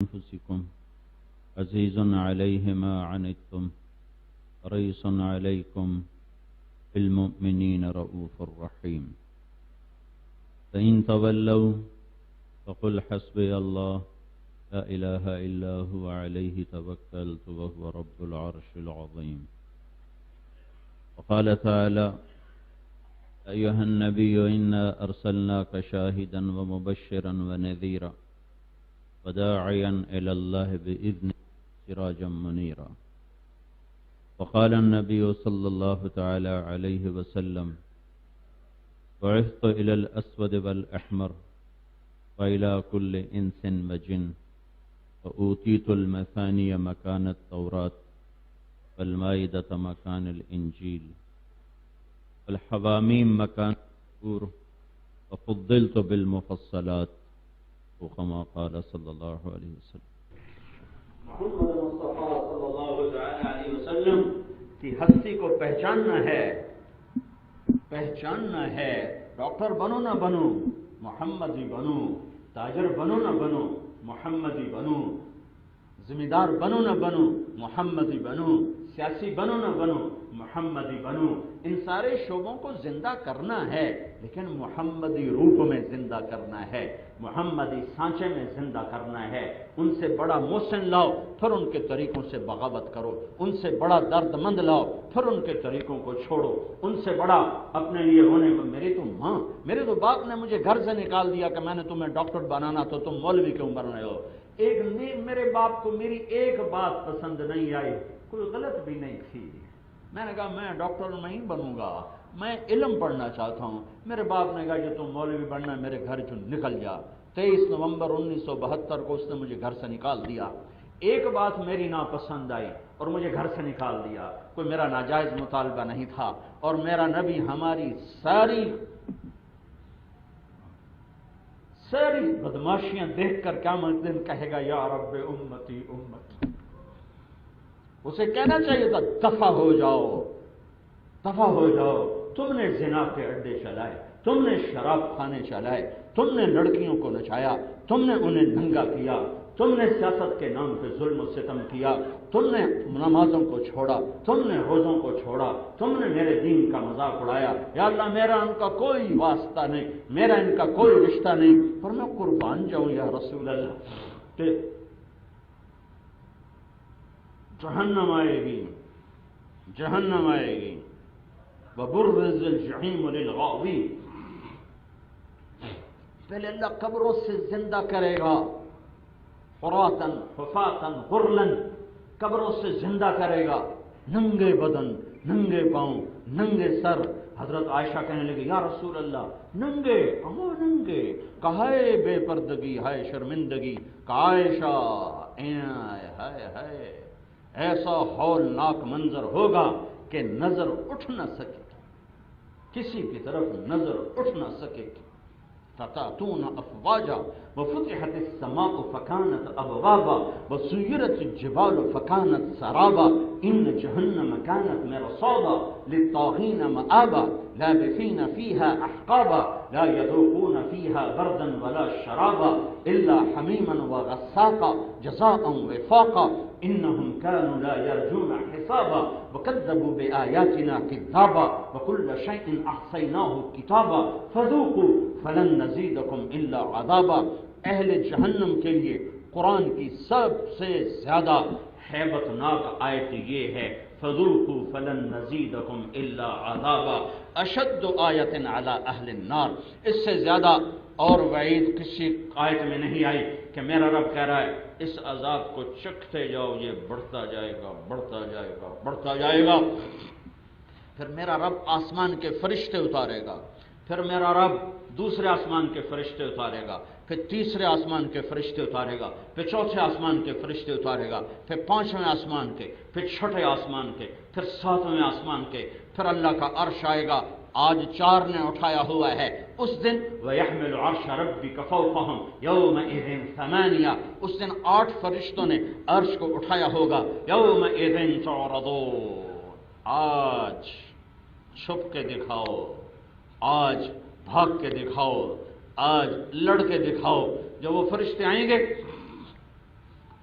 أنفسكم عزيز عليه ما عنتم حريص عليكم بالمؤمنين رؤوف رحيم فإن تولوا فقل حسبي الله لا إله إلا هو عليه توكلت وهو رب العرش العظيم. وقال تعالى: أيها النبي إنا أرسلناك شاهدا ومبشرا ونذيرا وداعيا إلى الله بإذنه سراجا منيرا. وقال النبي صلى الله تعالى عليه وسلم: بعثت إلى الأسود والأحمر وإلى كل إنس وجن وأوتيت المثاني مكان التوراة والمائدة مكان الإنجيل والحواميم مكان الزبور وفضلت بالمفصلات وكما قال صلی اللہ علیہ وسلم. محمد مصطفیٰ صلی اللہ علیہ وسلم کی ہستی کو پہچاننا ہے. ڈاکٹر بنو نہ بنو محمدی بنو، تاجر بنو نہ بنو محمدی بنو، ذمہ دار بنو نہ بنو محمدی بنو، سیاسی بنو نہ بنو محمدی بنو. ان سارے شعبوں کو زندہ کرنا ہے، لیکن محمدی روپ میں زندہ کرنا ہے، محمدی سانچے میں زندہ کرنا ہے. ان سے بڑا محسن لاؤ پھر ان کے طریقوں سے بغاوت کرو، ان سے بڑا درد مند لاؤ پھر ان کے طریقوں کو چھوڑو. ان سے بڑا اپنے لیے ہونے میں میرے تو باپ نے مجھے گھر سے نکال دیا کہ میں نے تمہیں ڈاکٹر بنانا تو تم مولوی کیوں بن رہے ہو. میرے باپ کو میری ایک بات پسند نہیں آئی، کوئی غلط بھی نہیں تھی. میں نے کہا میں ڈاکٹر نہیں بنوں گا، میں علم پڑھنا چاہتا ہوں. میرے باپ نے کہا کہ تم مولوی بننا ہے، میرے گھر چوں نکل جا. 23 نومبر 1972 کو اس نے مجھے گھر سے نکال دیا. ایک بات میری ناپسند آئی اور مجھے گھر سے نکال دیا. کوئی میرا ناجائز مطالبہ نہیں تھا، اور میرا نبی ہماری ساری بدماشیاں دیکھ کر قیامت دن کہے گا یا رب امتی امتی. اسے کہنا چاہیے تھا دفع ہو جاؤ. تم نے زنا کے اڈے چلائے، تم نے شراب خانے چلائے، تم نے لڑکیوں کو نچایا، تم نے انہیں ننگا کیا، تم نے سیاست کے نام پہ ظلم و ستم کیا، تم نے نمازوں کو چھوڑا، تم نے روزوں کو چھوڑا، تم نے میرے دین کا مذاق اڑایا. یا اللہ میرا ان کا کوئی واسطہ نہیں، میرا ان کا کوئی رشتہ نہیں، پر میں قربان جاؤں یا رسول اللہ. کہ جہنم آئے گی وبرز الجحیم للغاوین. پہلے اللہ قبروں سے زندہ کرے گا، حراتن حفاتن غرلن، قبروں سے زندہ کرے گا، ننگے بدن، ننگے پاؤں، ننگے سر. حضرت عائشہ کہنے لگی یا رسول اللہ ننگے، کہاں ننگے؟ کہا ہے بے پردگی، ہے شرمندگی. کہا عائشہ ہائے ایسا ہولناک منظر ہوگا کہ نظر اٹھ نہ سکے، کسی کی طرف نظر اٹھ نہ سکے. فتاتون افواجا وفتحت السماء فكانت ابوابا وسيرت الجبال فكانت سرابا ان جهنم كانت مرصادا للطاغين مآبا لابثين فيها احقابا لا يذوقون فيها بردا ولا شرابا الا حميما وغساقا جزاء وفاقا انهم كانوا لا يرجون حسابا وكذبوا بآياتنا كذابا وكل شيء احصيناه كتابا فذوقوا فلن نزيدكم الا عذابا. اہل جہنم کے لیے قرآن کی سب سے زیادہ ہیبت ناک آیت یہ ہے فذوقوا فلن نزيدكم الا عذابا اشد آیت علی اہل النار. اس سے زیادہ اور وعید کسی آیت میں نہیں آئی کہ میرا رب کہہ رہا ہے اس عذاب کو چکھتے جاؤ، یہ بڑھتا جائے گا بڑھتا جائے گا بڑھتا جائے گا. پھر میرا رب آسمان کے فرشتے اتارے گا، پھر میرا رب دوسرے آسمان کے فرشتے اتارے گا، پھر تیسرے آسمان کے فرشتے اتارے گا، پھر چوتھے آسمان کے فرشتے اتارے گا، پھر 5ویں آسمان کے، پھر 6ٹھے آسمان کے، پھر 7ویں آسمان کے، پھر اللہ کا عرش آئے گا. آج 4 نے اٹھایا ہوا ہے. اس دن وَيَحْمِلُ عَرْشَ رَبِّكَ فَوْقَهُمْ يَوْمَئِذٍ ثَمَانِيَةٌ. اس دن 8 فرشتوں نے عرش کو اٹھایا ہوگا. يَوْمَئِذٍ تُعْرَضُونَ. آج چھپ کے دکھاؤ، آج بھاگ کے دکھاؤ، آج لڑ کے دکھاؤ. جب وہ فرشتے آئیں گے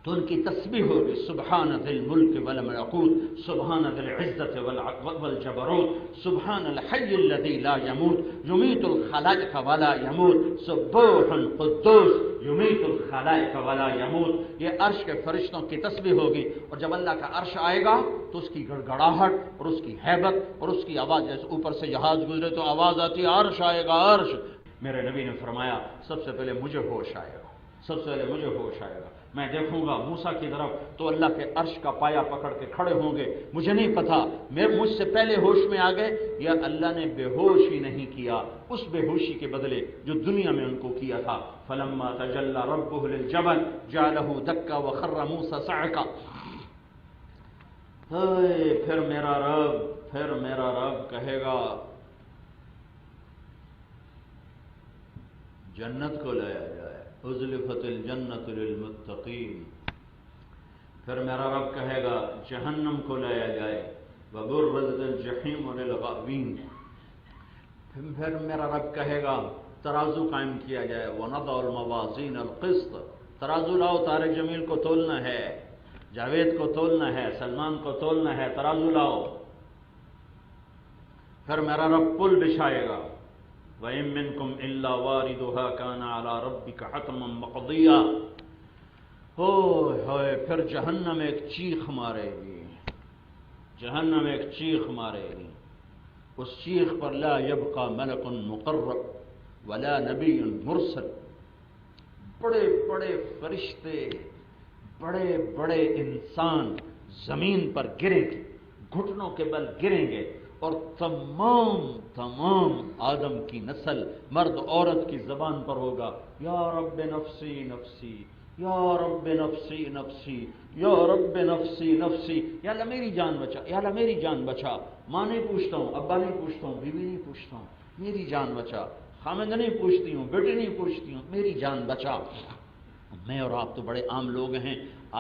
تو ان کی تسبیح ہوگی سبحان ذی الملک والملکوت، سبحان ذی العزت والجبروت، سبحان الحی الذی لا یموت یمیت الخلائق ولا یموت، سبوح قدوس یمیت الخلائق ولا یموت۔ یہ عرش کے فرشتوں کی تسبیح ہوگی، اور جب اللہ کا عرش آئے گا تو اس کی گڑگڑاہٹ اور اس کی ہیبت اور اس کی آواز، جیسے اوپر سے جہاز گزرے تو آواز آتی ہے عرش آئے گا عرش۔ میرے نبی نے فرمایا سب سے پہلے مجھے ہوش آئے گا، سب سے پہلے مجھے ہوش آئے گا، میں دیکھوں گا موسیٰ کی طرف تو اللہ کے عرش کا پایا پکڑ کے کھڑے ہوں گے، مجھے نہیں پتا مجھ سے پہلے ہوش میں آ گئے یا اللہ نے بے ہوش ہی نہیں کیا، اس بے ہوشی کے بدلے جو دنیا میں ان کو کیا تھا۔ فلما تجلی ربہ للجبل جعلہ دکا وخر موسیٰ صعقا۔ پھر میرا رب کہے گا جنت کو لایا جائے، ازلفت الجنت للمتقین۔ پھر میرا رب کہے گا جہنم کو لایا جائے، وبرزت الجحیم للغاوین۔ پھر میرا رب کہے گا ترازو قائم کیا جائے، ونضع الموازین القسط۔ ترازو لاؤ، طارق جمیل کو تولنا ہے، جاوید کو تولنا ہے، سلمان کو تولنا ہے، ترازو لاؤ۔ پھر میرا رب پل بچھائے گا، وَإِن مِّنكُمْ إِلَّا وَارِدُهَا كَانَ عَلَى رَبِّكَ حَتْمًا مَّقْضِيًّا۔ ہوئے پھر جہنم ایک چیخ مارے گی، جہنم ایک چیخ مارے گی، اس چیخ پر لا يبقى ملک مقرب ولا نبی مرسل۔ بڑے بڑے فرشتے، بڑے بڑے انسان زمین پر گریں گے، گھٹنوں کے بل گریں گے، اور تمام آدم کی نسل مرد عورت کی زبان پر ہوگا یا رب نفسی نفسی، یا رب نفسی نفسی، یا رب نفسی نفسی، یا اللہ میری جان بچا، یا اللہ میری جان بچا۔ ماں نہیں پوچھتا ہوں، ابا نہیں پوچھتا ہوں، بیوی نہیں پوچھتا ہوں، میری جان بچا۔ خامند نہیں پوچھتی ہوں، بیٹی نہیں پوچھتی ہوں، میری جان بچا۔ میں اور آپ تو بڑے عام لوگ ہیں۔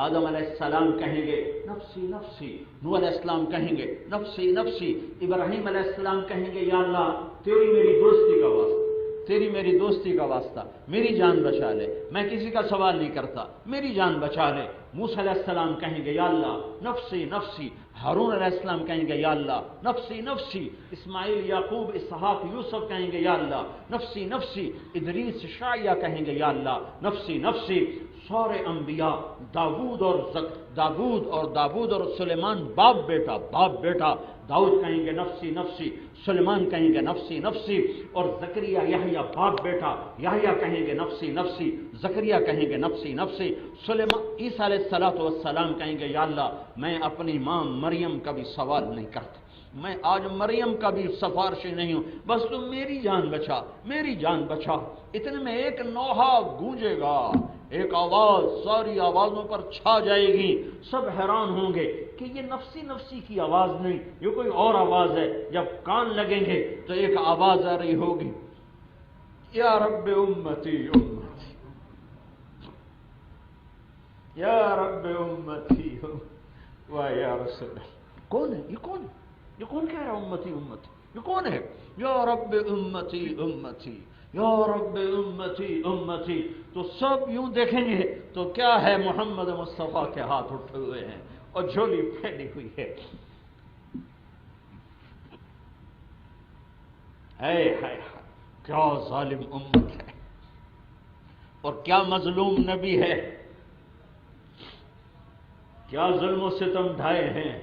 آدم علیہ السلام کہیں گے نفسی نفسی، نوح علیہ السلام کہیں گے نفسی نفسی، ابراہیم علیہ السلام کہیں گے یا اللہ تیری میری دوستی کا واسطہ، تیری میری دوستی کا واسطہ میری جان بچا لے، میں کسی کا سوال نہیں کرتا، میری جان بچا لے۔ موسیٰ علیہ السلام کہیں گے یا اللہ نفسی نفسی، ہارون علیہ السلام کہیں گے یا اللہ نفسی نفسی، اسماعیل یعقوب اسحاق یوسف کہیں گے یا اللہ نفسی نفسی، ادریس شعیہ کہیں گے یا اللہ نفسی نفسی۔ سارے انبیاء داود اور سلیمان باپ بیٹا، داؤد کہیں گے نفسی نفسی، سلیمان کہیں گے نفسی نفسی، اور زکریا یحییٰ باپ بیٹا، یحییٰ کہیں گے نفسی نفسی، زکریا کہیں گے نفسی نفسی، سلیمان عیسیٰ علیہ السلام کہیں گے یا اللہ میں اپنی ماں مریم کا بھی سوال نہیں کرتا، میں آج مریم کا بھی سفارشی نہیں ہوں، بس تم میری جان بچا، میری جان بچا۔ اتنے میں ایک نوحہ گونجے گا، ایک آواز ساری آوازوں پر چھا جائے گی، سب حیران ہوں گے کہ یہ نفسی نفسی کی آواز نہیں، یہ کوئی اور آواز ہے۔ جب کان لگیں گے تو ایک آواز آ رہی ہوگی یا رب امتی امتی، یا رب امتی و یا رسول اللہ۔ کون ہے یہ؟ کون ہے یہ؟ کون کہہ رہا امتی امتی؟ یہ کون ہے؟ یا رب امتی امتی، یا رب امتی امتی۔ تو سب یوں دیکھیں گے تو کیا ہے، محمد مصطفیٰ کے ہاتھ اٹھے ہوئے ہیں اور جھولی پھیلی ہوئی ہے۔ ہائے کیا ظالم امت ہے اور کیا مظلوم نبی ہے، کیا ظلم و ستم ڈھائے ہیں۔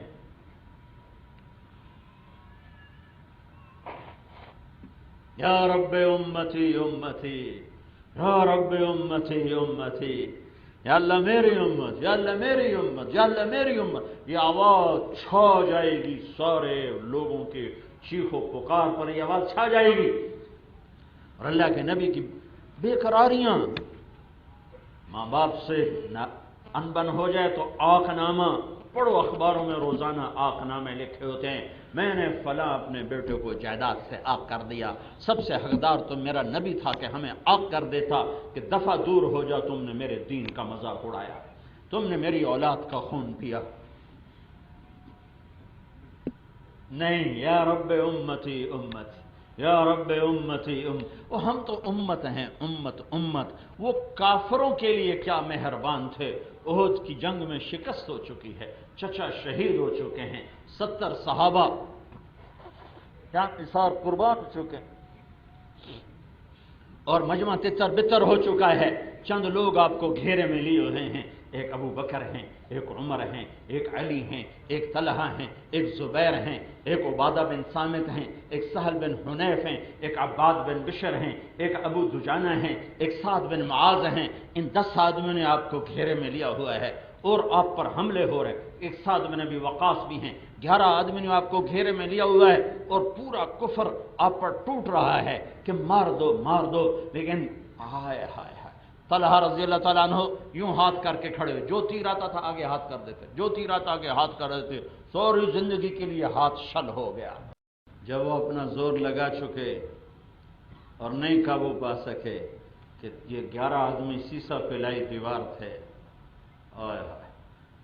یا رب امتی امتی، یا رب امتی امتی، یا اللہ میری امت، یا اللہ میری امت، یا اللہ میری امت۔ یہ آواز چھا جائے گی، سارے لوگوں کے چیخ و پکار پر یہ آواز چھا جائے گی، اور اللہ کے نبی کی بے قراریاں، ماں باپ سے انبن ہو جائے تو آنکھ نامہ پڑھو، اخباروں میں روزانہ آنکھ نامے لکھے ہوتے ہیں، میں نے فلاں اپنے بیٹے کو جائیداد سے آگ کر دیا، سب سے حقدار تو میرا نبی تھا کہ ہمیں آگ کر دیتا کہ دفعہ دور ہو جا، تم نے میرے دین کا مذاق اڑایا، تم نے میری اولاد کا خون پیا۔ نہیں، یا رب امتی امتی، یا رب امتی وہ ہم تو امت ہیں، امت وہ کافروں کے لیے کیا مہربان تھے۔ احد کی جنگ میں شکست ہو چکی ہے، چچا شہید ہو چکے ہیں، 70 صحابہ کیا نثار قربان ہو چکے ہیں، اور مجمع تتر بتر ہو چکا ہے۔ چند لوگ آپ کو گھیرے میں لیے ہوئے ہیں، ایک ابو بکر ہیں، ایک عمر ہیں، ایک علی ہیں، ایک طلحہ ہیں، ایک زبیر ہیں، ایک عبادہ بن صامت ہیں، ایک سہل بن حنیف ہیں، ایک عباد بن بشر ہیں، ایک ابو دجانہ ہیں، ایک سعد بن معاذ ہیں۔ ان 10 آدمیوں نے آپ کو گھیرے میں لیا ہوا ہے اور آپ پر حملے ہو رہے ہیں۔ ایک سعد بن ابی وقاص بھی ہیں۔ 11 آدمیوں نے آپ کو گھیرے میں لیا ہوا ہے اور پورا کفر آپ پر ٹوٹ رہا ہے کہ مار دو مار دو، لیکن ہائے ہائے ہائے، طلحہ رضی اللہ تعالیٰ عنہ یوں ہاتھ کر کے کھڑے ہوئے، جو تیر آتا تھا آگے ہاتھ کر دیتے، جو تیر آتا آگے ہاتھ کر دیتے، سوری زندگی کے لیے ہاتھ شل ہو گیا۔ جب وہ اپنا زور لگا چکے اور نہیں قابو پا سکے کہ یہ 11 آدمی سیسا پلائی دیوار تھے،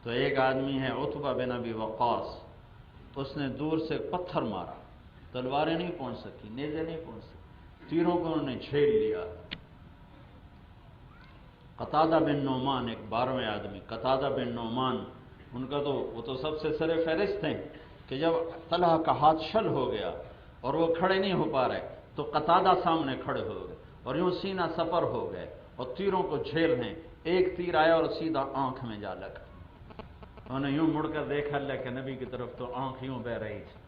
تو ایک آدمی ہے عتبہ بن ابی وقاص، اس نے دور سے پتھر مارا، تلواریں نہیں پہنچ سکی، نیزے نہیں پہنچ سکی، تیروں کو انہوں نے جھیل لیا۔ قتادہ بن نعمان ایک 12ویں آدمی، قتادہ بن نعمان، ان کا تو وہ تو سب سے سر فہرست ہیں کہ جب طلحہ کا ہاتھ شل ہو گیا اور وہ کھڑے نہیں ہو پا رہے تو قتادہ سامنے کھڑے ہو گئے اور یوں سینہ سپر ہو گئے اور تیروں کو جھیل ہیں۔ ایک تیر آیا اور سیدھا آنکھ میں جا لگا۔ انہوں نے یوں مڑ کر دیکھا اللہ کے نبی کی طرف تو آنکھ یوں بہ رہی تھی،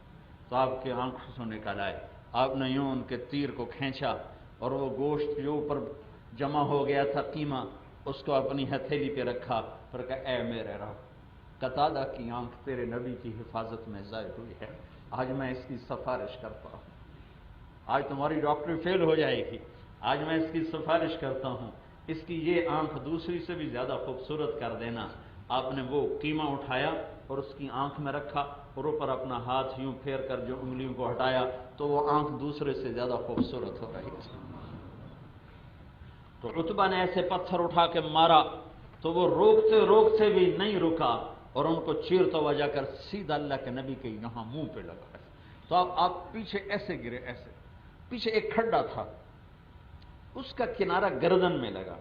تو آپ کے آنکھوں سے نکل آئے۔ آپ نے یوں ان کے تیر کو کھینچا اور وہ گوشت جو اوپر جمع ہو گیا تھا قیمہ، اس کو اپنی ہتھیلی پہ رکھا، پھر کہا اے میرے رب، قتادہ کی آنکھ تیرے نبی کی حفاظت میں ضائع ہوئی ہے، آج میں اس کی سفارش کرتا ہوں، آج تمہاری ڈاکٹری فیل ہو جائے گی، آج میں اس کی سفارش کرتا ہوں، اس کی یہ آنکھ دوسری سے بھی زیادہ خوبصورت کر دینا۔ آپ نے وہ قیمہ اٹھایا اور اس کی آنکھ میں رکھا اور اوپر اپنا ہاتھ یوں پھیر کر جو انگلیوں کو ہٹایا تو وہ آنکھ دوسرے سے زیادہ خوبصورت ہو رہی تھی۔ تو عتبہ نے ایسے پتھر اٹھا کے مارا تو وہ روکتے روکتے بھی نہیں رکا اور ان کو چیرتا ہوا جا کر سیدھا اللہ کے نبی کے یہاں منہ پہ لگا۔ تو آپ پیچھے ایسے گرے، ایسے پیچھے ایک کھڈا تھا، اس کا کنارہ گردن میں لگا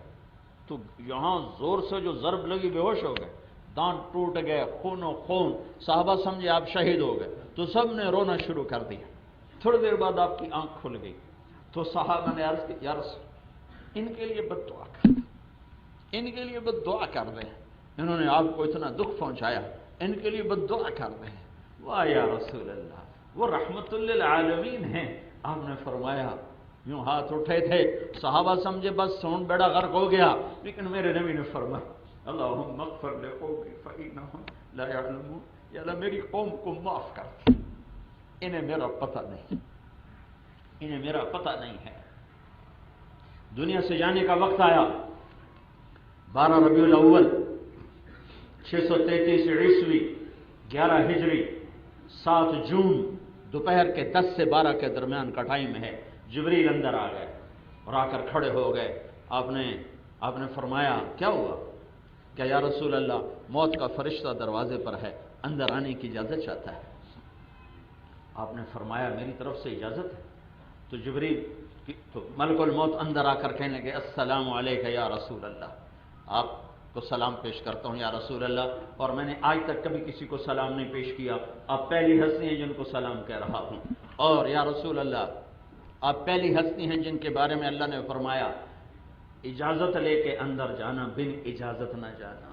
تو یہاں زور سے جو ضرب لگی بے ہوش ہو گئے، دانت ٹوٹ گئے، خون و خون، صحابہ سمجھے آپ شہید ہو گئے تو سب نے رونا شروع کر دیا۔ تھوڑی دیر بعد آپ کی آنکھ کھل گئی تو صحابہ نے عرض کی یا رسول ان کے لیے بد دعا کر دیں، ان کے لیے بد دعا کر دیں، انہوں نے آپ کو اتنا دکھ پہنچایا، ان کے لیے بد دعا کر دیں۔ واہ یا رسول اللہ، وہ رحمت للعالمین ہیں۔ آپ نے فرمایا، یوں ہاتھ اٹھے تھے، صحابہ سمجھے بس سون بیڑا غرق ہو گیا، لیکن میرے نبی نے فرمایا اللہم اغفر لقومی فإنہم لا یعلمون، یا اللہ میری قوم کو معاف کر دے، انہیں میرا پتہ نہیں، انہیں میرا پتہ نہیں ہے۔ دنیا سے جانے کا وقت آیا، 12 ربیع الاول 633 عیسوی 11 ہجری 7 جون دوپہر کے 10 سے 12 کے درمیان کا ٹائم ہے۔ جبریل اندر آ گئے اور آ کر کھڑے ہو گئے۔ آپ نے فرمایا کیا ہوا؟ کہ یا رسول اللہ موت کا فرشتہ دروازے پر ہے، اندر آنے کی اجازت چاہتا ہے۔ آپ نے فرمایا میری طرف سے اجازت ہے؟ تو جبریل تو ملک الموت اندر آ کر کہنے لگے السلام علیک یا رسول اللہ، آپ کو سلام پیش کرتا ہوں یا رسول اللہ، اور میں نے آج تک کبھی کسی کو سلام نہیں پیش کیا، آپ پہلی ہستی ہیں جن کو سلام کہہ رہا ہوں، اور یا رسول اللہ آپ پہلی ہستی ہیں جن کے بارے میں اللہ نے فرمایا اجازت لے کے اندر جانا، بن اجازت نہ جانا۔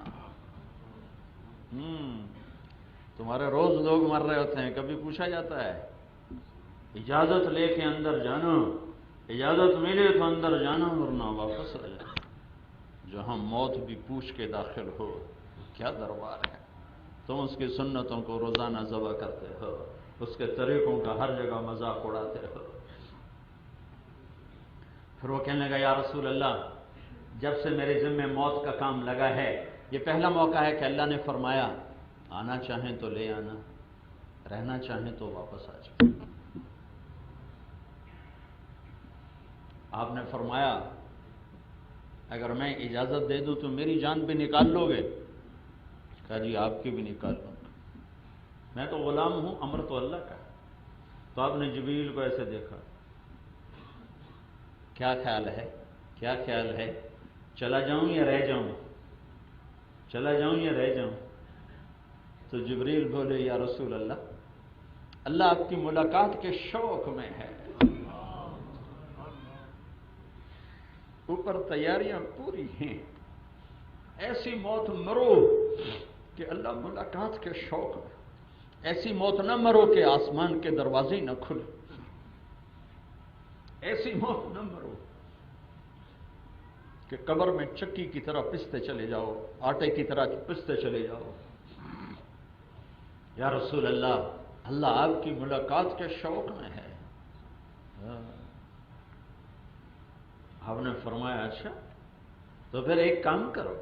تمہارے روز لوگ مر رہے ہوتے ہیں، کبھی پوچھا جاتا ہے اجازت لے کے اندر جانا، اجازت ملے تو اندر جانا ورنہ واپس آ جانا۔ جہاں موت بھی پوچھ کے داخل ہو، کیا دربار ہے، تم اس کی سنتوں کو روزانہ ذبح کرتے ہو، اس کے طریقوں کا ہر جگہ مذاق اڑاتے ہو۔ پھر وہ کہنے لگا یا رسول اللہ جب سے میرے ذمہ موت کا کام لگا ہے، یہ پہلا موقع ہے کہ اللہ نے فرمایا آنا چاہیں تو لے آنا، رہنا چاہیں تو واپس آ جاؤ۔ آپ نے فرمایا اگر میں اجازت دے دوں تو میری جان بھی نکال لو گے؟ کہا جی آپ کی بھی نکال لوں گا، میں تو غلام ہوں، امر تو اللہ کا ہے۔ تو آپ نے جبریل کو ایسے دیکھا، کیا خیال ہے؟ کیا خیال ہے؟ چلا جاؤں یا رہ جاؤں؟ چلا جاؤں یا رہ جاؤں؟ تو جبریل بولے یا رسول اللہ آپ کی ملاقات کے شوق میں ہے، اوپر تیاریاں پوری ہیں، ایسی موت مرو کہ اللہ ملاقات کے شوق میں، ایسی موت نہ مرو کہ آسمان کے دروازے نہ کھلے، ایسی موت نہ مرو کہ قبر میں چکی کی طرح پستے چلے جاؤ، آٹے کی طرح پستے چلے جاؤ۔ یا رسول اللہ آپ کی ملاقات کے شوق میں ہے۔ آپ نے فرمایا اچھا تو پھر ایک کام کرو،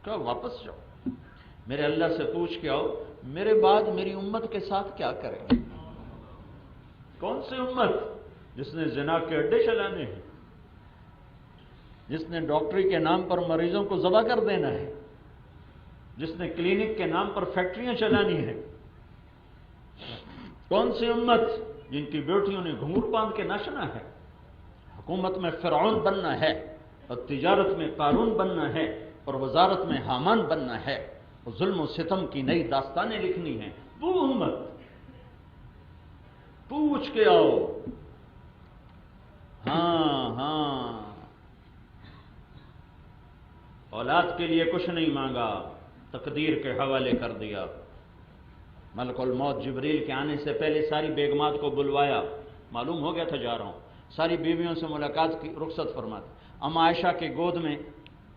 کہ واپس جاؤ، میرے اللہ سے پوچھ کے آؤ میرے بعد میری امت کے ساتھ کیا کریں گے؟ کون سی امت؟ جس نے زنا کے اڈے چلانے ہیں، جس نے ڈاکٹری کے نام پر مریضوں کو ذبح کر دینا ہے، جس نے کلینک کے نام پر فیکٹریاں چلانی ہیں، کون سی امت جن کی بیٹیوں نے گھنگرو باندھ کے ناچنا ہے، حکومت میں فرعون بننا ہے اور تجارت میں قارون بننا ہے اور وزارت میں حامان بننا ہے اور ظلم و ستم کی نئی داستانیں لکھنی ہیں، وہ امت پوچھ کے آؤ۔ ہاں اولاد کے لیے کچھ نہیں مانگا، تقدیر کے حوالے کر دیا۔ ملک الموت جبریل کے آنے سے پہلے ساری بیگمات کو بلوایا، معلوم ہو گیا تھا جا رہا ہوں، ساری بیویوں سے ملاقات کی، رخصت فرماتے۔ اما عائشہ کے گود میں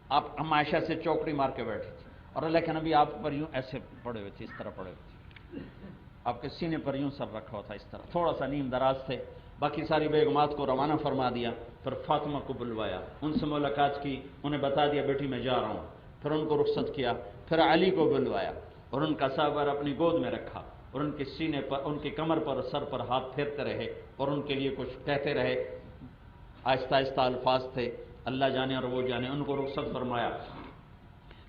اما عائشہ سے چوکڑی مار کے بیٹھی تھی اور اللہ کے نبی آپ پر یوں ایسے پڑے ہوئے تھے، اس طرح پڑے ہوئے تھے، آپ کے سینے پر یوں سر رکھا ہوا تھا، اس طرح تھوڑا سا نیم دراز تھے۔ باقی ساری بیگمات کو روانہ فرما دیا، پھر فاطمہ کو بلوایا، ان سے ملاقات کی، انہیں بتا دیا بیٹی میں جا رہا ہوں، پھر ان کو رخصت کیا، پھر علی کو بلوایا اور ان کا سابر اپنی گود میں رکھا اور ان کے سینے پر، ان کی کمر پر، سر پر ہاتھ پھیرتے رہے اور ان کے لیے کچھ کہتے رہے، آہستہ آہستہ الفاظ تھے، اللہ جانے اور وہ جانے، ان کو رخصت فرمایا۔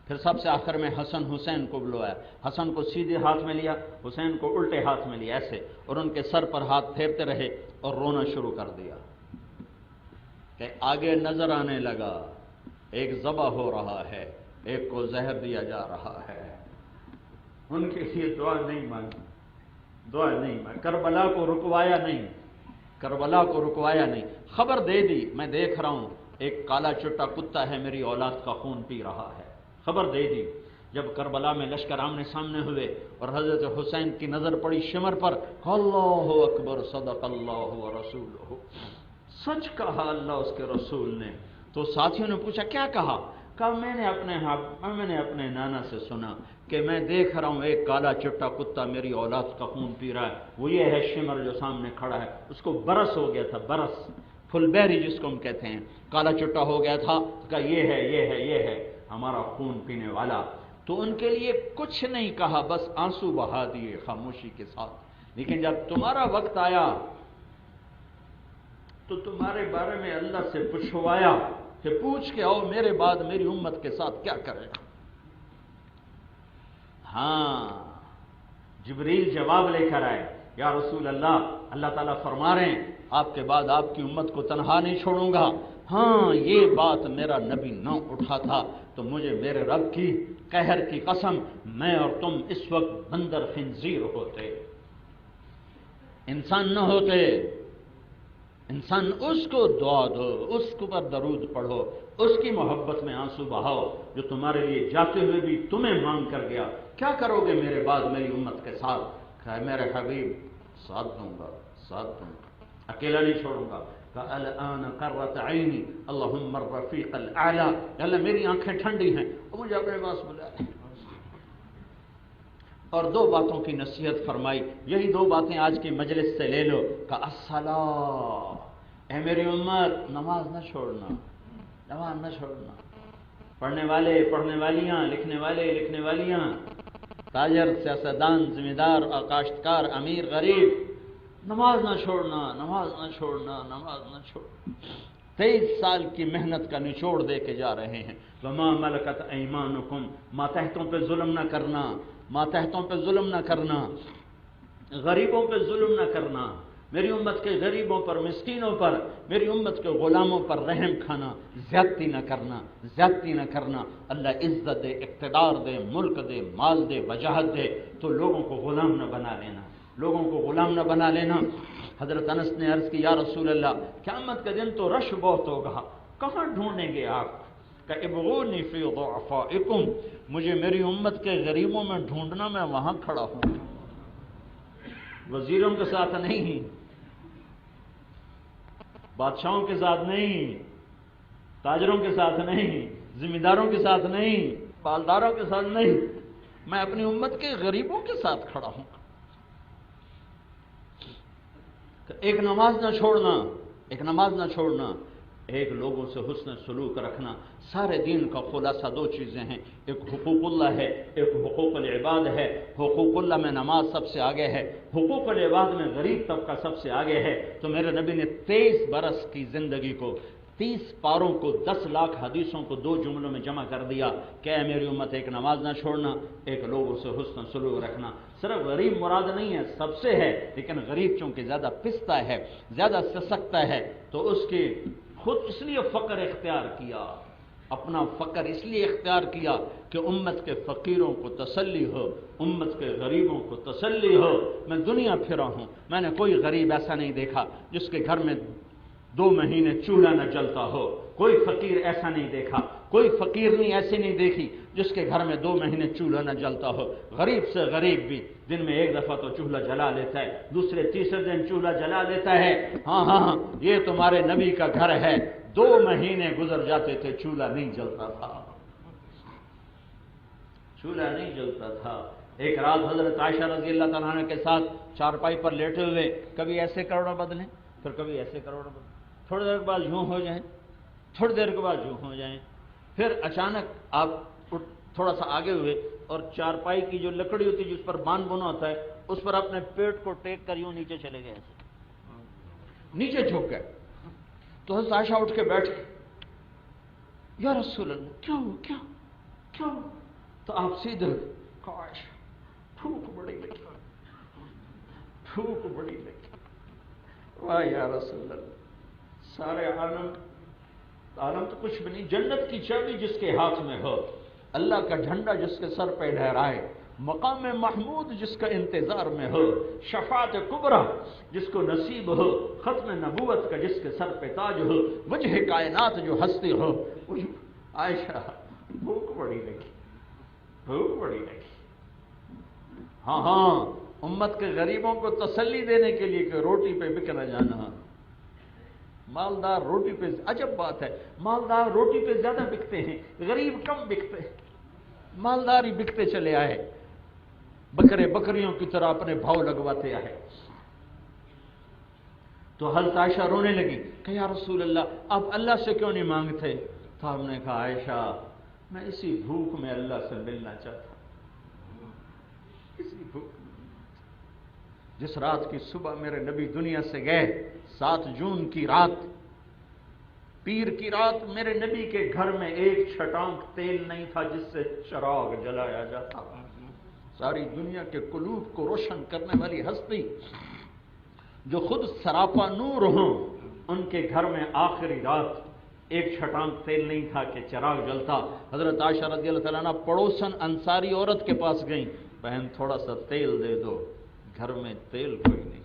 پھر سب سے آخر میں حسن حسین کو بلوایا، حسن کو سیدھے ہاتھ میں لیا، حسین کو الٹے ہاتھ میں لیا ایسے، اور ان کے سر پر ہاتھ پھیرتے رہے اور رونا شروع کر دیا کہ آگے نظر آنے لگا ایک ذبح ہو رہا ہے، ایک کو زہر دیا جا رہا ہے۔ ان کے لیے دعا نہیں مانگی، کربلا کو رکوایا نہیں، خبر دے دی میں دیکھ رہا ہوں ایک کالا چٹا کتا ہے میری اولاد کا خون پی رہا ہے، خبر دے دی۔ جب کربلا میں لشکر آمنے سامنے ہوئے اور حضرت حسین کی نظر پڑی شمر پر، اللہ اکبر، صدق اللہ و رسولہ، سچ کہا اللہ اس کے رسول نے۔ تو ساتھیوں نے پوچھا کیا کہا؟ کہا میں نے اپنے نانا سے سنا کہ میں دیکھ رہا ہوں ایک کالا چٹا کتا میری اولاد کا خون پی رہا ہے، وہ یہ ہے شمر جو سامنے کھڑا ہے، اس کو برس ہو گیا تھا، برس، فل بیری جس کو ہم کہتے ہیں، کالا چٹا ہو گیا تھا، کہا یہ ہے ہمارا خون پینے والا۔ تو ان کے لیے کچھ نہیں کہا، بس آنسو بہا دیے خاموشی کے ساتھ۔ لیکن جب تمہارا وقت آیا تو تمہارے بارے میں اللہ سے پوچھوایا کہ پوچھ کے آؤ میرے بعد میری امت کے ساتھ کیا کرے گا۔ ہاں جبریل جواب لے کر آئے، یا رسول اللہ تعالیٰ فرما رہے ہیں آپ کے بعد آپ کی امت کو تنہا نہیں چھوڑوں گا۔ ہاں یہ بات میرا نبی نہ اٹھا تھا تو مجھے میرے رب کی قہر کی قسم میں اور تم اس وقت بندر خنزیر ہوتے، انسان نہ ہوتے۔ انسان اس کو دعا دو، اس کو پر درود پڑھو، اس کی محبت میں آنسو بہاؤ جو تمہارے لیے جاتے ہوئے بھی تمہیں مانگ کر گیا، کیا کرو گے میرے بعد میری امت کے ساتھ؟ کہ میرے حبیب ساتھ دوں گا، اکیلا نہیں چھوڑوں گا۔ الآن قرۃ عینی اللہم الرفیق الاعلی، اللہ میری آنکھیں ٹھنڈی ہیں اور مجھے اپنے پاس بلا لے۔ اور دو باتوں کی نصیحت فرمائی، یہی دو باتیں آج کی مجلس سے لے لو کہ الصلاۃ، اے میری امت نماز نہ چھوڑنا، پڑھنے والے پڑھنے والیاں، لکھنے والے لکھنے والیاں، تاجر سیاستدان ذمہ دار اور کاشتکار، امیر غریب، نماز نہ چھوڑنا۔ 23 سال کی محنت کا نچوڑ دے کے جا رہے ہیں۔ وما ملکت ایمانکم، ماتحتوں پہ ظلم نہ کرنا، غریبوں پہ ظلم نہ کرنا، میری امت کے غریبوں پر، مسکینوں پر، میری امت کے غلاموں پر رحم کھانا، زیادتی نہ کرنا، زیادتی نہ کرنا۔ اللہ عزت دے، اقتدار دے، ملک دے، مال دے، وجاہت دے، تو لوگوں کو غلام نہ بنا لینا، لوگوں کو غلام نہ بنا لینا۔ حضرت انس نے عرض کی، یا رسول اللہ، قیامت کا دن تو رش بہت ہوگا، کہاں ڈھونڈیں گے آپ؟ کہ ابغونی فی ضعفائکم، مجھے میری امت کے غریبوں میں ڈھونڈنا، میں وہاں کھڑا ہوں، وزیروں کے ساتھ نہیں، بادشاہوں کے ساتھ نہیں، تاجروں کے ساتھ نہیں، ذمہ داروں کے ساتھ نہیں، مالداروں کے ساتھ نہیں، میں اپنی امت کے غریبوں کے ساتھ کھڑا ہوں۔ ایک نماز نہ چھوڑنا، ایک نماز نہ چھوڑنا، ایک لوگوں سے حسن سلوک رکھنا۔ سارے دین کا خلاصہ دو چیزیں ہیں، ایک حقوق اللہ ہے، ایک حقوق العباد ہے۔ حقوق اللہ میں نماز سب سے آگے ہے، حقوق العباد میں غریب طبقہ سب سے آگے ہے۔ تو میرے نبی نے 23 برس کی زندگی کو، 30 پاروں کو، 10 لاکھ حدیثوں کو 2 جملوں میں جمع کر دیا کہ اے میری امت، ایک نماز نہ چھوڑنا، ایک لوگوں سے حسن سلوک رکھنا۔ صرف غریب مراد نہیں ہے، سب سے ہے، لیکن غریب چونکہ زیادہ پستا ہے، زیادہ سسکتا ہے، تو اس کی خود اس لیے فقر اختیار کیا، اپنا فقر اس لیے اختیار کیا کہ امت کے فقیروں کو تسلی ہو، امت کے غریبوں کو تسلی ہو۔ میں دنیا پھرا ہوں، میں نے کوئی غریب ایسا نہیں دیکھا جس کے گھر میں 2 مہینے چولہا نہ جلتا ہو، کوئی فقیر ایسا نہیں دیکھا، کوئی فقیرنی ایسی نہیں دیکھی جس کے گھر میں 2 مہینے چولہا نہ جلتا ہو۔ غریب سے غریب بھی دن میں 1 دفعہ تو چولہا جلا لیتا ہے، دوسرے تیسرے دن چولہا جلا لیتا ہے۔ ہاں ہاں ہاں، یہ تمہارے نبی کا گھر ہے، 2 مہینے گزر جاتے تھے، چولہا نہیں جلتا تھا، چولہا نہیں جلتا تھا۔ ایک رات حضرت عائشہ رضی اللہ تعالیٰ عنہ کے ساتھ چارپائی پر لیٹے ہوئے، کبھی ایسے کروڑ بدلیں، پھر کبھی ایسے کروڑ بدلیں، تھوڑی دیر کے بعد یوں ہو جائیں، تھوڑی دیر کے بعد یوں ہو جائیں، پھر اچانک آپ تھوڑا سا آگے ہوئے اور چارپائی کی جو لکڑی ہوتی ہے جس پر بان بنا ہوتا ہے، اس پر اپنے پیٹ کو ٹیک کر یوں نیچے چلے گئے، ایسے نیچے جھک گئے۔ تو حضرت عائشہ اٹھ کے بیٹھ گئے، یا رسول اللہ کیوں کیا کیوں؟ تو آپ سیدھے کاش بھوک بڑی لگی، بھوک بڑی لگی، واہ یا رسول اللہ، سارے عالم تو کچھ بھی نہیں، جنت کی چابی جس کے ہاتھ میں ہو، اللہ کا جھنڈا جس کے سر پہ لہرائے، مقام محمود جس کا انتظار میں ہو، شفاعت کبریٰ جس کو نصیب ہو، ختم نبوت کا جس کے سر پہ تاج ہو، وجہ کائنات جو ہستی ہو۔ عائشہ بھوک بڑی لگی، بھوک بڑی لگی۔ ہاں ہاں، امت کے غریبوں کو تسلی دینے کے لیے کہ روٹی پہ بک نہ جانا۔ مالدار روٹی پہ، عجب بات ہے، مالدار روٹی پہ زیادہ بکتے ہیں، غریب کم بکتے ہیں، مالدار ہی بکتے چلے آئے، بکرے بکریوں کی طرح اپنے بھاؤ لگواتے آئے۔ تو حضرت عائشہ رونے لگی کہ یا رسول اللہ آپ اللہ سے کیوں نہیں مانگتے؟ تو ہم نے کہا عائشہ میں اسی بھوک میں اللہ سے ملنا چاہتا ہوں، اسی بھوک میں۔ جس رات کی صبح میرے نبی دنیا سے گئے، 7 جون کی رات، پیر کی رات، میرے نبی کے گھر میں 1 چھٹانک تیل نہیں تھا جس سے چراغ جلایا جاتا۔ ساری دنیا کے قلوب کو روشن کرنے والی ہستی جو خود سراپا نور ہوں، ان کے گھر میں آخری رات 1 چھٹانک تیل نہیں تھا کہ چراغ جلتا۔ حضرت عائشہ رضی اللہ تعالیٰ عنہ پڑوسن انصاری عورت کے پاس گئیں، بہن تھوڑا سا تیل دے دو، گھر میں تیل کوئی نہیں۔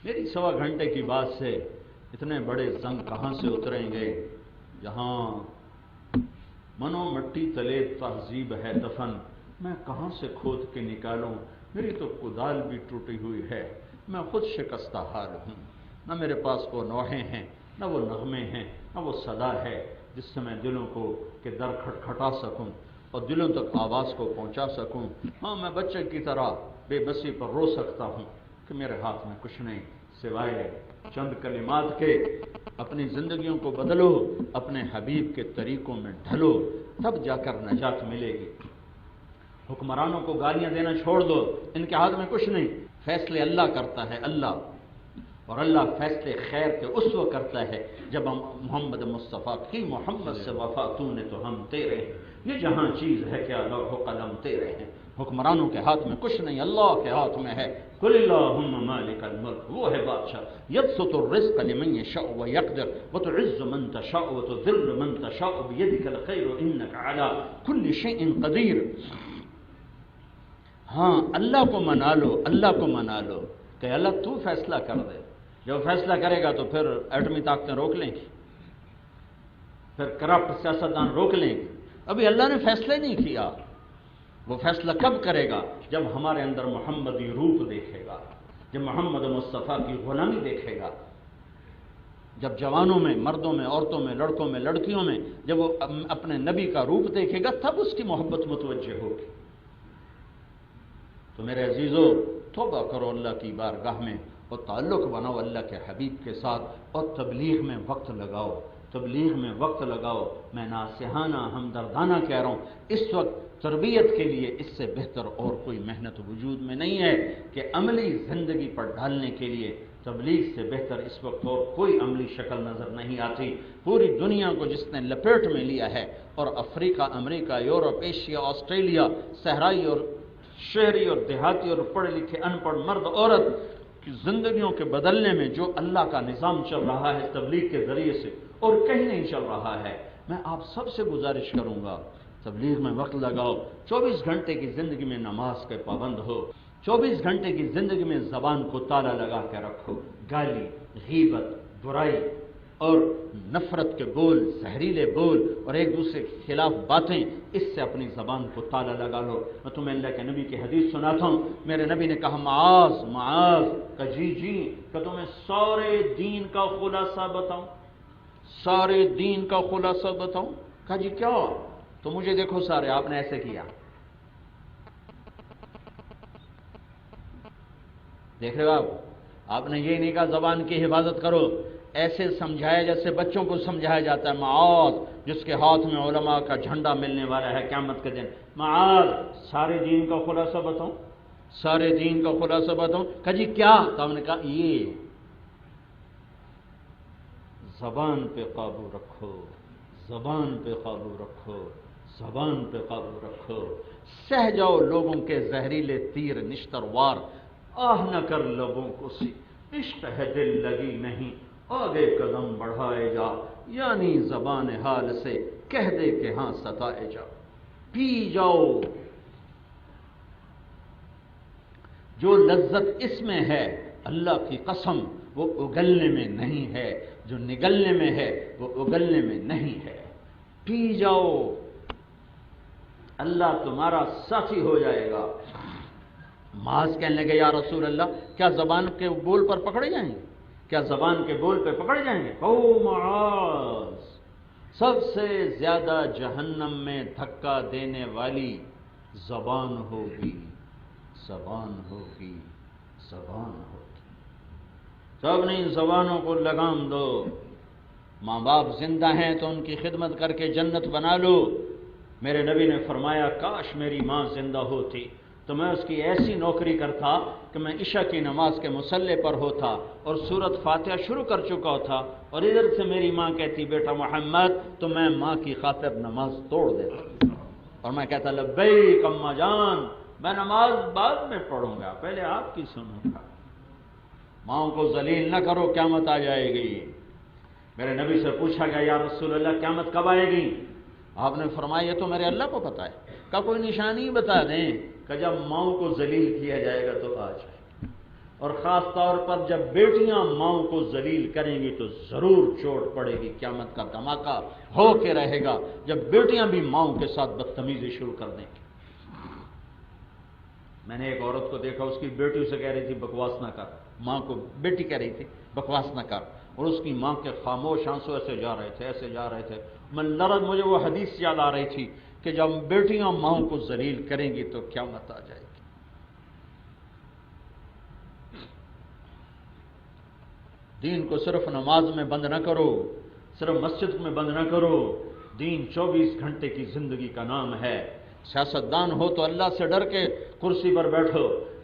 میری 1.25 گھنٹے کی بات سے اتنے بڑے زنگ کہاں سے اتریں گے؟ جہاں منو مٹی تلے تہذیب ہے دفن، میں کہاں سے کھود کے نکالوں؟ میری تو کدال بھی ٹوٹی ہوئی ہے، میں خود شکستہ حال ہوں، نہ میرے پاس وہ نوحے ہیں، نہ وہ نغمے ہیں، نہ وہ صدا ہے جس سے میں دلوں کو کہ در کھٹکھٹا سکوں اور دلوں تک آواز کو پہنچا سکوں۔ ہاں میں بچے کی طرح بے بسی پر رو سکتا ہوں کہ میرے ہاتھ میں کچھ نہیں سوائے چند کلمات کے، اپنی زندگیوں کو بدلو، اپنے حبیب کے طریقوں میں ڈھلو، تب جا کر نجات ملے گی۔ حکمرانوں کو گالیاں دینا چھوڑ دو، ان کے ہاتھ میں کچھ نہیں، فیصلے اللہ کرتا ہے، اللہ اور اللہ فیصلے خیر کے اس وقت کرتا ہے جب ہم محمد مصطفیٰ کی محمد سے وفا تو نے تو ہم تیرے ہیں. یہ جہاں چیز ہے کیا لوح و قلم تیرے ہیں. حکمرانوں کے ہاتھ میں کچھ نہیں، اللہ کے ہاتھ میں ہے. قل اللہم مالک الملک، وہ ہے بادشاہ. یبسط الرزق لمن یشاء ویقدر وتعز من تشاء وتذل من تشاء بیدک الخیر انک علی کل شیء قدیر. ہاں اللہ کو منا لو، اللہ کو منا لو کہ اللہ تو فیصلہ کر دے. جب فیصلہ کرے گا تو پھر ایٹمی طاقتیں روک لیں گی، پھر کرپٹ سیاستدان روک لیں گے. ابھی اللہ نے فیصلہ نہیں کیا. وہ فیصلہ کب کرے گا؟ جب ہمارے اندر محمدی روپ دیکھے گا، جب محمد مصطفیٰ کی غلامی دیکھے گا، جب جوانوں میں، مردوں میں، عورتوں میں، لڑکوں میں، لڑکیوں میں جب وہ اپنے نبی کا روپ دیکھے گا تب اس کی محبت متوجہ ہوگی. تو میرے عزیزو، توبہ کرو اللہ کی بارگاہ میں اور تعلق بناؤ اللہ کے حبیب کے ساتھ، اور تبلیغ میں وقت لگاؤ، تبلیغ میں وقت لگاؤ. میں ناصحانہ ہمدردانہ کہہ رہا ہوں، اس وقت تربیت کے لیے اس سے بہتر اور کوئی محنت وجود میں نہیں ہے کہ عملی زندگی پر ڈالنے کے لیے تبلیغ سے بہتر اس وقت اور کوئی عملی شکل نظر نہیں آتی. پوری دنیا کو جس نے لپیٹ میں لیا ہے، اور افریقہ، امریکہ، یورپ، ایشیا، آسٹریلیا، صحرائی اور شہری اور دیہاتی اور پڑھے لکھے ان پڑھ مرد عورت کی زندگیوں کے بدلنے میں جو اللہ کا نظام چل رہا ہے تبلیغ کے ذریعے سے، اور کہیں نہیں چل رہا ہے. میں آپ سب سے گزارش کروں گا، تبلیغ میں وقت لگاؤ. 24 گھنٹے کی زندگی میں نماز کے پابند ہو. 24 گھنٹے کی زندگی میں زبان کو تالا لگا کے رکھو. گالی، غیبت، برائی اور نفرت کے بول، زہریلے بول اور ایک دوسرے کے خلاف باتیں، اس سے اپنی زبان کو تالا لگا لو. میں تمہیں اللہ کے نبی کی حدیث سناتا ہوں. میرے نبی نے کہا، معاذ معاذ، کہ جی کہ تمہیں سارے دین کا خلاصہ بتاؤں، سارے دین کا خلاصہ بتاؤں. کہا جی کیا؟ تو مجھے دیکھو سارے، آپ نے ایسے کیا. دیکھ رہے ہو آپ نے یہ نہیں کہا زبان کی حفاظت کرو، ایسے سمجھایا جیسے بچوں کو سمجھایا جاتا ہے. معاذ، جس کے ہاتھ میں علماء کا جھنڈا ملنے والا ہے قیامت کے دن. معاذ، سارے دین کا خلاصہ بتاؤں، سارے دین کا خلاصہ بتاؤں. کہا جی کیا؟ تو ہم نے کہا یہ زبان پہ قابو رکھو، زبان پہ قابو رکھو، زبان پہ قابو رکھو. سہ جاؤ لوگوں کے زہریلے تیر نشتر وار، آہ نہ کر لبوں کو سی، عشق ہے دل لگی نہیں، آگے قدم بڑھائے جا. یعنی زبان حال سے کہہ دے کہ ہاں ستائے جا. پی جاؤ. جو لذت اس میں ہے اللہ کی قسم وہ اگلنے میں نہیں ہے، جو نگلنے میں ہے وہ اگلنے میں نہیں ہے. پی جاؤ، اللہ تمہارا ساتھی ہو جائے گا. معاذ کہنے لگے، یا رسول اللہ، کیا زبان کے بول پر پکڑے جائیں گے؟ کیا زبان کے بول پہ پکڑے جائیں گے؟ او معاذ، سب سے زیادہ جہنم میں دھکا دینے والی زبان ہوگی، زبان ہوگی، زبان ہوگی. سب نے ان زبانوں کو لگام دو. ماں باپ زندہ ہیں تو ان کی خدمت کر کے جنت بنا لو. میرے نبی نے فرمایا، کاش میری ماں زندہ ہوتی تو میں اس کی ایسی نوکری کرتا کہ میں عشاء کی نماز کے مصلی پر ہوتا اور سورت فاتحہ شروع کر چکا تھا، اور ادھر سے میری ماں کہتی بیٹا محمد، تو میں ماں کی خاطر نماز توڑ دیتا اور میں کہتا لبیک اماں جان، میں نماز بعد میں پڑھوں گا، پہلے آپ کی سنوں گا. ماں کو ذلیل نہ کرو، قیامت آ جائے گی. میرے نبی سے پوچھا گیا، یا رسول اللہ قیامت کب آئے گی؟ آپ نے فرمایا، یہ تو میرے اللہ کو پتہ ہے. کا کوئی نشانی بتا دیں کہ جب ماؤں کو ذلیل کیا جائے گا تو آ جائے. اور خاص طور پر جب بیٹیاں ماؤں کو ذلیل کریں گی تو ضرور چوٹ پڑے گی. قیامت کا دھماکہ ہو کے رہے گا جب بیٹیاں بھی ماؤں کے ساتھ بدتمیزی شروع کر دیں گی. میں نے ایک عورت کو دیکھا، اس کی بیٹی اسے کہہ رہی تھی بکواس نہ کر. ماں کو بیٹی کہہ رہی تھی بکواس نہ کر، اور اس کی ماں کے خاموش آنسو ایسے جا رہے تھے، ایسے جا رہے تھے. مجھے وہ حدیث یاد آ رہی تھی کہ جب بیٹیاں ماؤں کو ذلیل کریں گی تو قیامت آ جائے گی. دین کو صرف نماز میں بند نہ کرو، صرف مسجد میں بند نہ کرو. دین 24 گھنٹے کی زندگی کا نام ہے. سیاستدان ہو تو اللہ سے ڈر کے کرسی پر بیٹھو،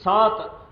7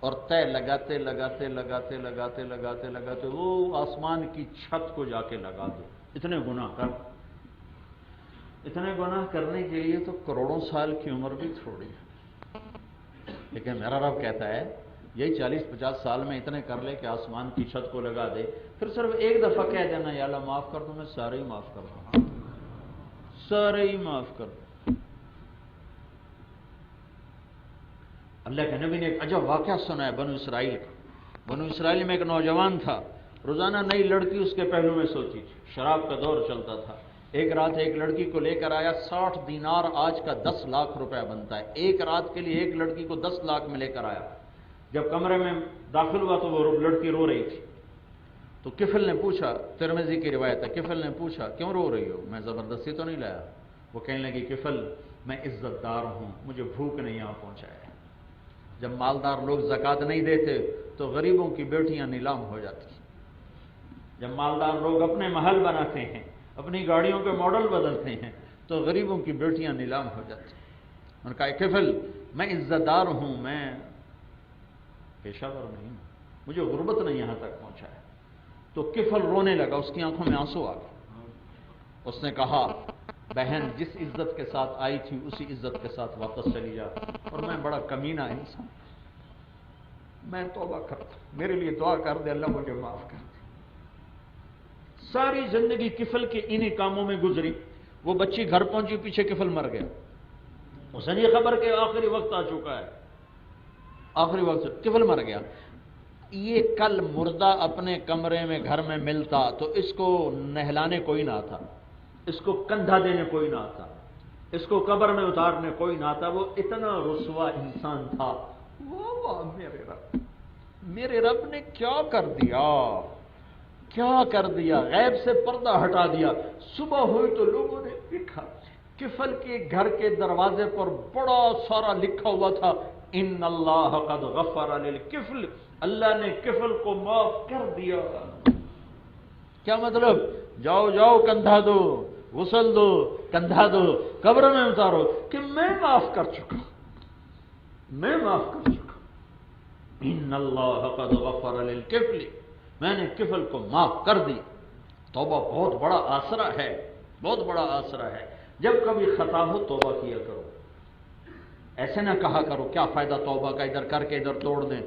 اور طے لگاتے لگاتے لگاتے لگاتے لگاتے لگاتے وہ آسمان کی چھت کو جا کے لگا دو. اتنے گناہ کرنے کے لیے تو کروڑوں سال کی عمر بھی تھوڑی ہے. لیکن میرا رب کہتا ہے یہی 40-50 سال میں اتنے کر لے کہ آسمان کی چھت کو لگا دے, پھر صرف ایک دفعہ کہہ دینا یا اللہ معاف کر دوں, میں سارے ہی معاف کر دوں, سارے ہی معاف کر دوں. اللہ کے نبی نے ایک عجب واقعہ سنا ہے بنو اسرائیل کا. بنو اسرائیل میں ایک نوجوان تھا, روزانہ نئی لڑکی اس کے پہلو میں سوتی تھی. شراب کا دور چلتا تھا. ایک رات ایک لڑکی کو لے کر آیا. 60 دینار آج کا 10 لاکھ روپے بنتا ہے. ایک رات کے لیے ایک لڑکی کو 10 لاکھ میں لے کر آیا. جب کمرے میں داخل ہوا تو وہ لڑکی رو رہی تھی. تو کفل نے پوچھا, ترمذی کی روایت ہے, کفل نے پوچھا کیوں رو رہی ہو, میں زبردستی تو نہیں لایا. وہ کہنے لگی کفل میں عزت دار ہوں, مجھے بھوک نہیں یہاں پہنچایا. جب مالدار لوگ زکوٰۃ نہیں دیتے تو غریبوں کی بیٹیاں نیلام ہو جاتی. جب مالدار لوگ اپنے محل بناتے ہیں, اپنی گاڑیوں کے ماڈل بدلتے ہیں, تو غریبوں کی بیٹیاں نیلام ہو جاتی. انہوں نے کہا کفل میں عزت دار ہوں, میں پیشہ ور نہیں ہوں, مجھے غربت نے یہاں تک پہنچایا. تو کفل رونے لگا, اس کی آنکھوں میں آنسو آ گئے. اس نے کہا بہن جس عزت کے ساتھ آئی تھی اسی عزت کے ساتھ واپس چلی جا, اور میں بڑا کمینہ انسان, میں توبہ کرتا, میرے لیے دعا کر دے اللہ مجھے معاف کر دے. ساری زندگی کفل کے انہی کاموں میں گزری. وہ بچی گھر پہنچی, پیچھے کفل مر گیا. اسے نہیں خبر کہ آخری وقت آ چکا ہے, آخری وقت کفل مر گیا. یہ کل مردہ اپنے کمرے میں گھر میں ملتا تو اس کو نہلانے کوئی نہ آتا, اس کو کندھا دینے کوئی نہ آتا, اس کو قبر میں اتارنے کوئی نہ آتا. وہ اتنا رسوا انسان تھا. واہ میرے رب نے کیا کر دیا, کیا کر دیا, غیب سے پردہ ہٹا دیا. صبح ہوئی تو لوگوں نے دیکھا کفل کے گھر کے دروازے پر بڑا سارا لکھا ہوا تھا ان اللہ قد غفر للکفل, اللہ نے کفل کو معاف کر دیا. کیا مطلب؟ جاؤ جاؤ کندھا دو, غسل دو, کندھا دو, قبر میں اتارو کہ میں معاف کر چکا, میں معاف کر چکا. ان اللہ قد غفر للکفل, میں نے کفل کو معاف کر دی. توبہ بہت بڑا آسرا ہے, بہت بڑا آسرا ہے. جب کبھی خطا ہو توبہ کیا کرو. ایسے نہ کہا کرو کیا فائدہ توبہ کا, ادھر کر کے ادھر توڑ دیں,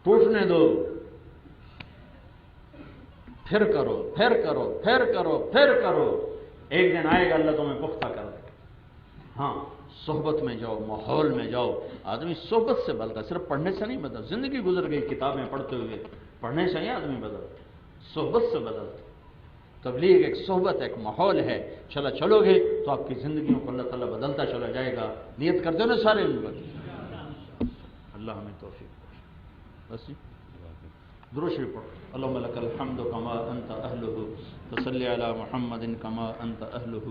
ٹوٹنے دو. پھر کرو, پھر کرو, پھر کرو, پھر کرو. ایک دن آئے گا اللہ تمہیں پختہ کر دے گا. ہاں صحبت میں جاؤ, ماحول میں جاؤ. آدمی صحبت سے بدلتا, صرف پڑھنے سے نہیں بدلتا. زندگی گزر گئی کتابیں پڑھتے ہوئے, پڑھنے سے ہی آدمی بدلتا, صحبت سے بدلتا. تبلیغ ایک صحبت, ایک ماحول ہے. چلو گے تو آپ کی زندگیوں کو اللہ تعالیٰ بدلتا چلا جائے گا. نیت کرتے ہو نا سارے لوگ؟ اللہ ہمیں توفیق دے. بس درود شریف پڑھو. اللہم لک الحمد کما انت اہلہ, فصلی علی محمد کما انت اہلہ,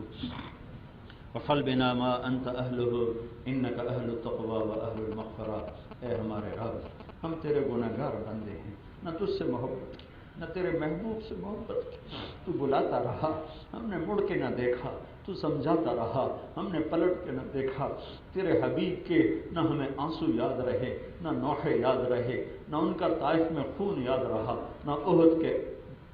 وفل بنا ما انت اہلہ, انک اہل التقوی و اہل المغفرہ. اے ہمارے رب, ہم تیرے گنہگار بندے ہیں, نہ تجھ سے محبت کی, نہ تیرے محبوب سے محبت کی. تو بلاتا رہا, ہم نے مڑ کے نہ دیکھا. تو سمجھاتا رہا, ہم نے پلٹ کے نہ دیکھا. تیرے حبیب کے نہ ہمیں آنسو یاد رہے, نہ نوحے یاد رہے, نہ ان کا طائف میں خون یاد رہا, نہ احد کے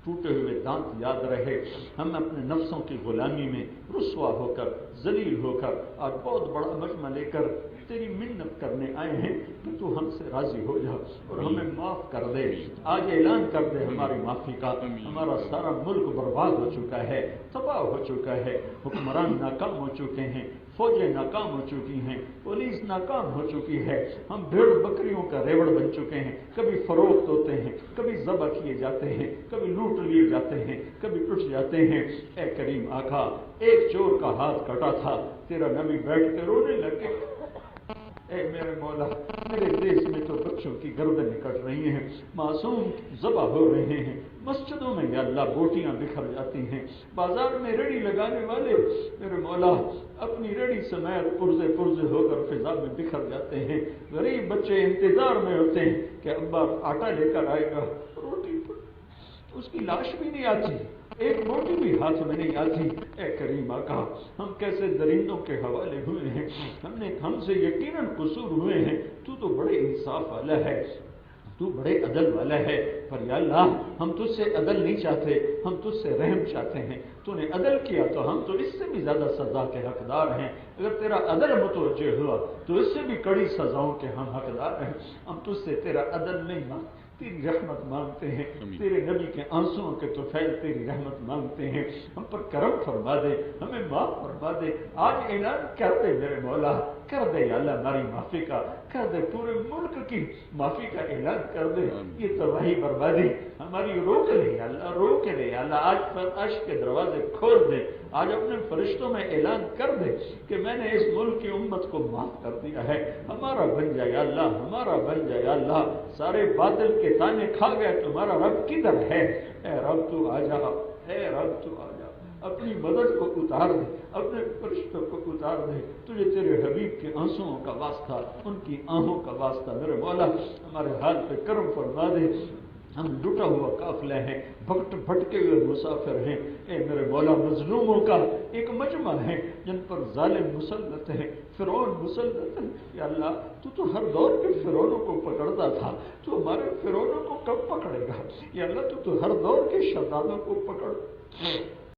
ٹوٹے ہوئے دانت یاد رہے. ہم اپنے نفسوں کی غلامی میں رسوا ہو کر, ذلیل ہو کر, اور بہت بڑا مجمع لے کر تیری منت کرنے آئے ہیں کہ تو ہم سے راضی ہو جا اور ہمیں معاف کر دے. آج اعلان کر دے ہماری معافی کا. ہمارا سارا ملک برباد ہو چکا ہے, تباہ ہو چکا ہے. حکمران ناکام ہو چکے ہیں, فوجیں ناکام ہو چکی ہیں, پولیس ناکام ہو چکی ہے. ہم بھیڑ بکریوں کا ریوڑ بن چکے ہیں. کبھی فروخت ہوتے ہیں, کبھی ذبح کیے جاتے ہیں, کبھی لوٹ لیے جاتے ہیں, کبھی ٹوٹ جاتے ہیں. اے کریم آقا, ایک چور کا ہاتھ کٹا تھا, تیرا نبی بیٹھ کے رونے لگے. اے میرے مولا, میرے دیش میں تو بچوں کی گردنیں کٹ رہی ہیں, معصوم ذبح ہو رہے ہیں. مسجدوں میں یا اللہ بوٹیاں بکھر جاتی ہیں. بازار میں ریڑھی لگانے والے میرے مولا اپنی ریڑھی سمیت پرزے پرزے ہو کر فضا میں بکھر جاتے ہیں. غریب بچے انتظار میں ہوتے ہیں کہ ابا آٹا لے کر آئے گا, روٹی اس کی لاش بھی نہیں آتی, ایک روٹی بھی ہاتھ میں نہیں آتی. اے کریم آقا, ہم کیسے درندوں کے حوالے ہوئے ہیں. ہم سے یقیناً قصور ہوئے ہیں. تو بڑے انصاف والا ہے. تو بڑے عدل والا ہے، پر یا اللہ ہم تجھ سے عدل نہیں چاہتے، ہم تجھ سے رحم چاہتے ہیں۔ تو نے عدل کیا تو ہم تو اس سے بھی زیادہ سزا کے حقدار ہیں، اگر تیرا عدل متوجہ ہوا تو اس سے بھی کڑی سزاؤں کے ہم حقدار ہیں۔ ہم تجھ سے تیرا عدل نہیں مانگتے، تیری رحمت مانگتے ہیں، تیرے نبی کے آنسوؤں کے طفیل تیری رحمت مانگتے ہیں۔ ہم پر کرم فرما دے، ہمیں معاف فرما دے۔ آج اعلان کر دے میرے مولا، کر دے یا اللہ ہماری معافی کا، کر دے پورے ملک کی معافی کا اعلان کر دے۔ یہ تباہی بربادی ہماری روک لے یا اللہ، روک لے یا اللہ۔ آج فرش کے دروازے کھول دے، آج اپنے فرشتوں میں اعلان کر دے کہ میں نے اس ملک کی امت کو معاف کر دیا ہے، ہمارا بن جائے یا اللہ، ہمارا بن جائے یا اللہ۔ سارے باطل کے تانے کھا گئے، تمہارا رب کدھر ہے؟ اے رب تو آ جا، اے رب تو آ جا، اپنی مدد کو اتار دے، اپنے فرشتوں کو اتار دے۔ تجھے تیرے حبیب کے آنسوؤں کا واسطہ، ان کی آہوں کا واسطہ میرے مولا ہمارے حال پہ کرم فرما دے۔ ہم لٹا ہوا قافلہ ہیں، بھٹکے ہوئے مسافر ہیں، اے میرے مولا مظلوموں کا ایک مجمع ہے جن پر ظالم مسلط ہے، فرعون مسلط ہے۔ یا اللہ تو ہر دور کے فرعونوں کو پکڑتا تھا، تو ہمارے فرعونوں کو کب پکڑے گا؟ یا اللہ تو ہر دور کے شدادوں کو پکڑ